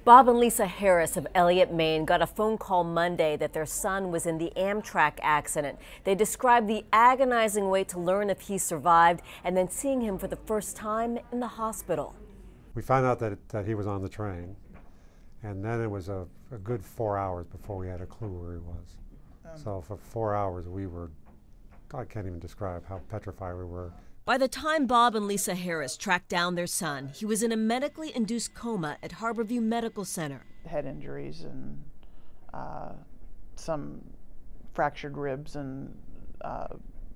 Bob and Lisa Harris of Elliott, Maine got a phone call Monday that their son was in the Amtrak accident. They described the agonizing wait to learn if he survived and then seeing him for the first time in the hospital. We found out that he was on the train, and then it was a good 4 hours before we had a clue where he was. So for 4 hours we were, I can't even describe how petrified we were. By the time Bob and Lisa Harris tracked down their son, he was in a medically induced coma at Harborview Medical Center. Head injuries and some fractured ribs and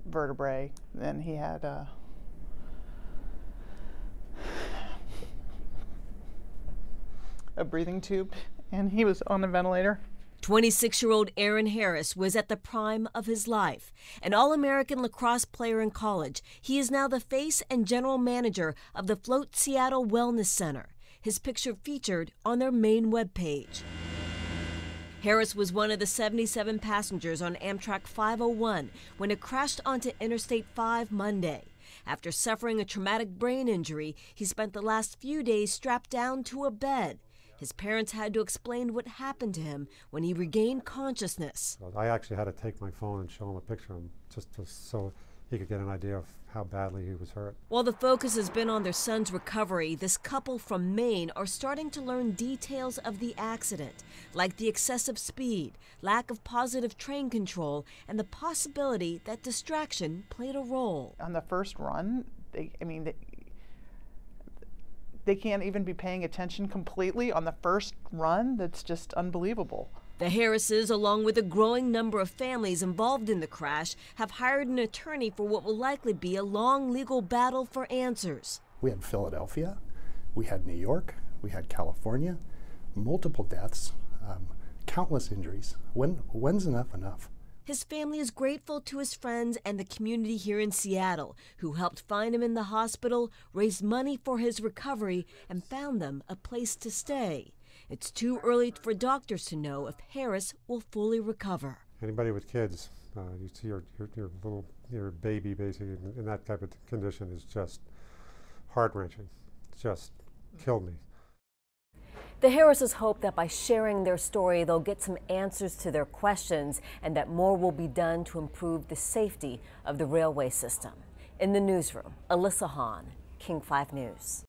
vertebrae. Then he had a breathing tube, and he was on the ventilator. 26-year-old Aaron Harris was at the prime of his life. An All-American lacrosse player in college, he is now the face and general manager of the Float Seattle Wellness Center. His picture featured on their main webpage. Harris was one of the 77 passengers on Amtrak 501 when it crashed onto Interstate 5 Monday. After suffering a traumatic brain injury, he spent the last few days strapped down to a bed. His parents had to explain what happened to him when he regained consciousness. I actually had to take my phone and show him a picture of him so he could get an idea of how badly he was hurt. While the focus has been on their son's recovery, this couple from Maine are starting to learn details of the accident, like the excessive speed, lack of positive train control, and the possibility that distraction played a role. On the first run, they can't even be paying attention completely on the first run. That's just unbelievable. The Harrises, along with a growing number of families involved in the crash, have hired an attorney for what will likely be a long legal battle for answers. We had Philadelphia, we had New York, we had California, multiple deaths, countless injuries. When's enough enough? His family is grateful to his friends and the community here in Seattle, who helped find him in the hospital, raised money for his recovery, and found them a place to stay. It's too early for doctors to know if Harris will fully recover. Anybody with kids, you see your baby basically in that type of condition is just heart-wrenching. It's just killed me. The Harrises hope that by sharing their story, they'll get some answers to their questions and that more will be done to improve the safety of the railway system. In the newsroom, Elisa Hahn, King 5 News.